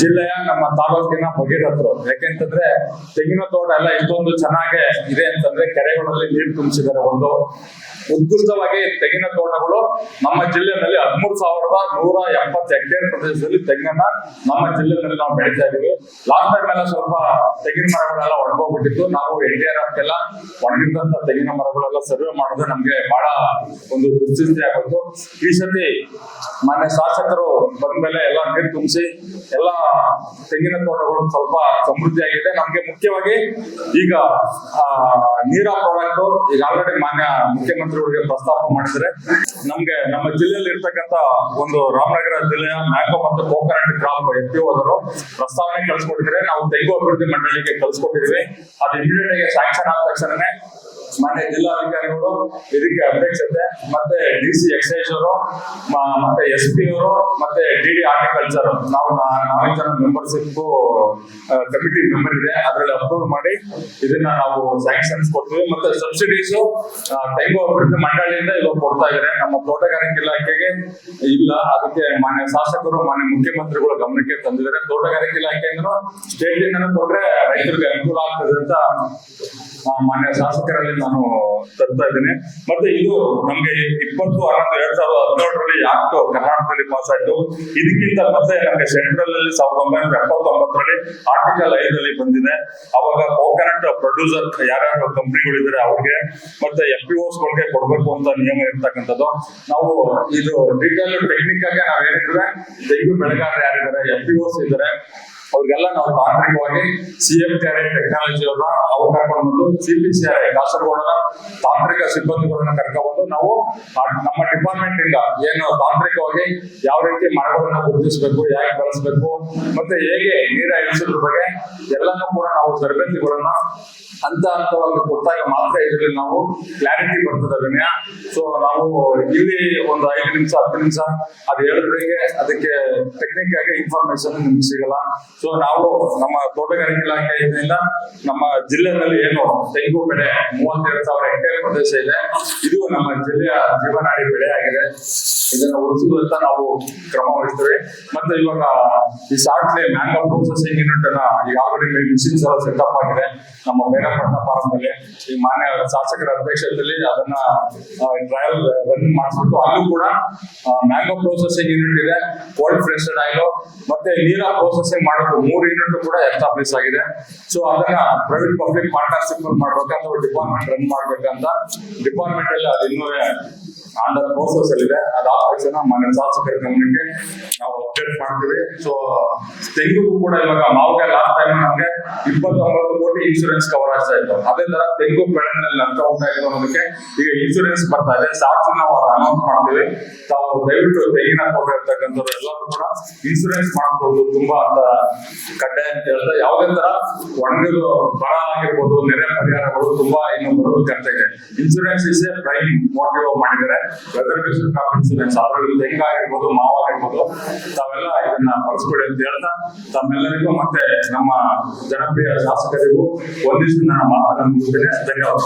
ಜಿಲ್ಲೆಯ ನಮ್ಮ ತಾಲೂಕಿನ ಭಗೀರಥರು. ಯಾಕೆಂತಂದ್ರೆ ತೆಂಗಿನ ತೋಟ ಎಲ್ಲ ಇಷ್ಟೊಂದು ಚೆನ್ನಾಗಿ ಇದೆ ಅಂತಂದ್ರೆ ಕೆರೆಗಳಲ್ಲಿ ನೀರು ತುಂಬಿಸಿದ್ದಾರೆ. ಒಂದು ಉತ್ಕೃಷ್ಟವಾಗಿ ತೆಂಗಿನ ತೋಟಗಳು ನಮ್ಮ ಜಿಲ್ಲೆಯಲ್ಲಿ 13,170 ಹೆಕ್ಟೇರ್ ಪ್ರದೇಶದಲ್ಲಿ ತೆಂಗನ್ನ ನಮ್ಮ ಜಿಲ್ಲೆಯಲ್ಲಿ ನಾವು ಬೆಳೀತಾ ಇದೀವಿ. ಲಾಸ್ಟ್ ಟೈಮ್ ಎಲ್ಲ ಸ್ವಲ್ಪ ತೆಂಗಿನ ಮರಗಳೆಲ್ಲ ಒಣಗೋಗ್ಬಿಟ್ಟಿತ್ತು. ನಾವು NDRF ಎಲ್ಲ ಒಣಗಿದಂತ ತೆಂಗಿನ ಮರಗಳೆಲ್ಲ ಸರ್ವೆ ಮಾಡಿದ್ರೆ ನಮ್ಗೆ ಬಹಳ ಒಂದು ದುಸ್ಥಿತಿ ಆಗೋಯ್ತು. ಈ ಸತಿ ಮಾನ್ಯ ಶಾಸಕರು ಬಂದ್ಮೇಲೆ ಎಲ್ಲ ನೀರು ತುಂಬಿಸಿ ಎಲ್ಲ ತೆಂಗಿನ ತೋಟಗಳು ಸ್ವಲ್ಪ ಸಮೃದ್ಧಿಯಾಗಿದೆ. ನಮ್ಗೆ ಮುಖ್ಯವಾಗಿ ಈಗ ನೀರಾ ಪ್ರಾಡಕ್ಟ್ ಈಗ ಆಲ್ರೆಡಿ ಮಾನ್ಯ ಮುಖ್ಯಮಂತ್ರಿಗಳಿಗೆ ಪ್ರಸ್ತಾಪ ಮಾಡಿದ್ರೆ ನಮ್ಗೆ ನಮ್ಮ ಜಿಲ್ಲೆಯಲ್ಲಿ ಇರ್ತಕ್ಕಂಥ ಒಂದು ರಾಮನಗರ ಜಿಲ್ಲೆಯ ಮ್ಯಾಂಗೋ ಮತ್ತು ಕೋಕೋನಟ್ ಕ್ರಾಪ್ FPO ಅವರು ಪ್ರಸ್ತಾವನೆ ಕಳ್ಸಿಕೊಟ್ಟಿದ್ರೆ ನಾವು ತೆಂಗು ಅಭಿವೃದ್ಧಿ ಮಂಡಳಿಗೆ ಕಳ್ಸಿಕೊಟ್ಟಿದ್ವಿ. ಅದು ಇಮಿಡಿಯೇಟ್ ಆಗಿ ಸ್ಯಾಂಕ್ಷನ್ ಆದ ತಕ್ಷಣನೇ ಮಾನ್ಯ ಜಿಲ್ಲಾಧಿಕಾರಿಗಳು ಇದಕ್ಕೆ ಅಧ್ಯಕ್ಷತೆ ಮತ್ತೆ DC ಎಕ್ಸೈಸ್ ಅವರು ಮತ್ತೆ SP ಅವರು ಮತ್ತೆ DD ಹಾರ್ಟಿಕಲ್ಚರ್ ನಾವು 4 ಜನ ಮೆಂಬರ್ಶಿಪ್ ಕಮಿಟಿ ಮೆಂಬರ್ ಇದೆ. ಅದರಲ್ಲಿ ಅಪ್ರೂವ್ ಮಾಡಿ ಇದನ್ನ ನಾವು ಸ್ಯಾಂಕ್ಷನ್ಸ್ ಕೊಡ್ತೀವಿ. ಮತ್ತೆ ಸಬ್ಸಿಡೀಸ್ ತೆಂಗು ಅಭಿವೃದ್ಧಿ ಮಂಡಳಿಯಿಂದ ಇವಾಗ ಕೊಡ್ತಾ ಇದ್ದಾರೆ. ನಮ್ಮ ತೋಟಗಾರಿಕೆ ಇಲಾಖೆಗೆ ಇಲ್ಲ. ಅದಕ್ಕೆ ಮಾನ್ಯ ಶಾಸಕರು ಮಾನ್ಯ ಮುಖ್ಯಮಂತ್ರಿಗಳು ಗಮನಕ್ಕೆ ತಂದಿದ್ದಾರೆ. ತೋಟಗಾರಿಕೆ ಇಲಾಖೆಯಿಂದ ಸ್ಟೇಟ್ ಇಂದ ಕೊಟ್ರೆ ರೈತರಿಗೆ ಅನುಕೂಲ ಆಗ್ತದೆ ಅಂತ ಮಾನ್ಯ ಶಾಸಕರಲ್ಲಿ ನಾನು ತರ್ತಾ ಇದ್ದೇನೆ. ಮತ್ತೆ ಇದು ನಮ್ಗೆ 20/11/2017 ಆಕ್ಟ್ ಕರ್ನಾಟಕದಲ್ಲಿ ಪಾಸ್ ಆಯ್ತು. ಇದಕ್ಕಿಂತ ಮತ್ತೆ ನಮ್ಗೆ ಸೆಂಟ್ರಲ್ ಅಲ್ಲಿ 1979 ಆರ್ಟಿಕಲ್ 5 ಬಂದಿದೆ. ಅವಾಗ ಕೋಕೋನಟ್ ಪ್ರೊಡ್ಯೂಸರ್ ಯಾರ್ಯಾರು ಕಂಪನಿಗಳಿದ್ದಾರೆ ಅವ್ರಿಗೆ ಮತ್ತೆ FPOs ಗಳಿಗೆ ಕೊಡ್ಬೇಕು ಅಂತ ನಿಯಮ ಇರ್ತಕ್ಕಂಥದ್ದು. ನಾವು ಇದು ಡೀಟೇಲ್ ಟೆಕ್ನಿಕ್ ಆಗಿ ನಾವ್ ಏನಿದ್ರೆ ತೆಂಗು ಬೆಳೆಗಾರರು ಯಾರಿದ್ದಾರೆ FPOs ಇದ್ದಾರೆ ಅವ್ರಿಗೆಲ್ಲ ನಾವು ತಾಂತ್ರಿಕವಾಗಿ CFTRI ಟೆಕ್ನಾಲಜಿ ಅವ್ರು ಕರ್ಕೊಂಡು CPCRI ಕಾಸರಗೋಡನ ತಾಂತ್ರಿಕ ಸಿಬ್ಬಂದಿಗಳನ್ನ ಕರ್ಕೊಂಡು ನಾವು ನಮ್ಮ ಡಿಪಾರ್ಟ್ಮೆಂಟ್ ಇಂದ ಏನು ತಾಂತ್ರಿಕವಾಗಿ ಯಾವ ರೀತಿ ಮರಗಳನ್ನ ಗುರುತಿಸಬೇಕು, ಹೇಗೆ ಬಳಸಬೇಕು, ಮತ್ತೆ ಹೇಗೆ ನೀರ ಇಳಿಸೋದ್ರ ಬಗ್ಗೆ ಎಲ್ಲಾನು ಕೂಡ ನಾವು ತರಬೇತಿಗಳನ್ನ ಹಂತವಾಗಿ ಕೊಟ್ಟಾಗ ಮಾತ್ರ ಇದರಲ್ಲಿ ನಾವು ಕ್ಲಾರಿಟಿ ಬರ್ತದೆ ವಿನಯ. ಸೊ ನಾವು ಇಲ್ಲಿ ಒಂದು 5 ನಿಮಿಷ 10 ನಿಮಿಷ ಅದು ಹೇಳಿದ್ರಿಗೆ ಅದಕ್ಕೆ ಟೆಕ್ನಿಕ್ ಆಗಿ ಇನ್ಫಾರ್ಮೇಶನ್ ನಿಮ್ಗೆ ಸಿಗಲ್ಲ. ಸೊ ನಾವು ನಮ್ಮ ತೋಟಗಾರಿಕೆ ಇಲಾಖೆಯಿಂದ ನಮ್ಮ ಜಿಲ್ಲೆಯಲ್ಲಿ ಏನು ತೆಂಗು ಬೆಳೆ 32,000 ಹೆಕ್ಟೇರ್ ಪ್ರದೇಶ ಇದೆ. ಇದು ನಮ್ಮ ಜಿಲ್ಲೆಯ ಜೀವನಾಡಿ ಬೆಳೆ ಆಗಿದೆ. ಇದನ್ನ ಉಳಿಸುವಂತ ನಾವು ಕ್ರಮ ವಹಿಸ್ತೇವೆ. ಮತ್ತೆ ಇವಾಗ ಈ ಸಾಟ್ಲೆ ಮ್ಯಾಂಗೋ ಪ್ರೊಸೆಸಿಂಗ್ ಯೂನಿಟ್ ಅನ್ನ ಈಗ ಆಲ್ರೆಡಿ ಮಿಷಿನ್ಸ್ ಎಲ್ಲ ಸೆಟಪ್ ಆಗಿದೆ ನಮ್ಮ ಬೇರಪಟ್ಟಣ ಫಾರಂ. ಈ ಮಾನ್ಯ ಶಾಸಕರ ಅಧ್ಯಕ್ಷತೆಯಲ್ಲಿ ಅದನ್ನ ಟ್ರಯಲ್ ರನ್ ಮಾಡಿಸ್ಬಿಟ್ಟು ಅಲ್ಲೂ ಕೂಡ ಮ್ಯಾಂಗೋ ಪ್ರೊಸೆಸಿಂಗ್ ಯೂನಿಟ್ ಇದೆ, ಕೋಲ್ಡ್ ಪ್ರೆಸ್ಡ್ ಆಯಿಲ್ ಮತ್ತೆ ನೀರಾ ಪ್ರೊಸೆಸಿಂಗ್ ಮಾಡೋದು 3 ಯೂನಿಟ್ ಕೂಡ ಎಸ್ಟಾಬ್ಲಿಷ್ ಆಗಿದೆ. ಸೊ ಅದನ್ನ ಪ್ರೈವೇಟ್ ಪಬ್ಲಿಕ್ ಪಾರ್ಟ್ನರ್ಶಿಪ್ ಮಾಡ್ಬೇಕಂತ ಡಿಪಾರ್ಟ್ಮೆಂಟ್ ರನ್ ಮಾಡ್ಬೇಕಂತ ಡಿಪಾರ್ಟ್ಮೆಂಟ್ ಅಲ್ಲಿ ಅದು ಇನ್ನೂ ಅಂಡರ್ ಪ್ರೋಸೆಸ್ ಅಲ್ಲಿ ಇದೆ. ಅದಾದ ತಕ್ಷಣ ಮಾನ್ಯ ಶಾಸಕರ ಗಮನಕ್ಕೆ ನಾವು ಅಪ್ಡೇಟ್ ಮಾಡ್ತೀವಿ. ಸೊ ತೆಂಗುಗೂ ಕೂಡ ಇವಾಗ ಮಾವಿಗೆ ಲಾಸ್ಟ್ ಟೈಮ್ ನಮಗೆ 29 ಕೋಟಿ ಇನ್ಶೂರೆನ್ಸ್ ಕವರ್ ಆಗ್ತಾ ಇತ್ತು. ಅದೇ ತರ ತೆಂಗು ಬೆಳೆನಲ್ಲಿ ನಷ್ಟ ಉಂಟಾಗಿದ್ದು ಅನ್ನೋದಕ್ಕೆ ಈಗ ಇನ್ಶೂರೆನ್ಸ್ ಬರ್ತಾ ಇದೆ. ಸಾಕು ನಾವು ಅದು ಅನೌನ್ಸ್ ಮಾಡ್ತೀವಿ. ತಾವು ದಯವಿಟ್ಟು ತೆಂಗಿನ ತೋಟ ಇರ್ತಕ್ಕಂಥವ್ರು ಎಲ್ಲರೂ ಕೂಡ ಇನ್ಶೂರೆನ್ಸ್ ಮಾಡ್ಕೊಳ್ಳೋದು ತುಂಬಾ ಅಂತ ಕಡ್ಡಾಯ ಅಂತ ಹೇಳ್ತಾ, ಯಾವುದೇ ತರ ಒಣಗಿದು ಬರ ಆಗಿರ್ಬೋದು, ನೆರೆ ಪರಿಹಾರಗಳು ತುಂಬಾ ಇನ್ನು ಬರೋದು ಕಷ್ಟ ಇದೆ. Insurance is A prime motive ಮಾಡಿದ್ದಾರೆ. ವೆದರ್ ಇನ್ಶೂರೆನ್ಸ್ ಅದರಲ್ಲಿ ತೆಂಗಾಗಿರ್ಬೋದು, ಮಾವಾಗಿರ್ಬೋದು, ತಾವೆಲ್ಲ ಇದನ್ನ ಬಳಸ್ಕೊಡಿ ಅಂತ ಹೇಳ್ತಾ ತಮ್ಮೆಲ್ಲರಿಗೂ ಮತ್ತೆ ನಮ್ಮ ಜನಪ್ರಿಯ ಶಾಸಕರಿಗೂ ಒಂದಿಷ್ಟು ನನ್ನ ಮಾತನ್ನು ಮುಗಿಸ್ತೇನೆ. ಧನ್ಯವಾದ.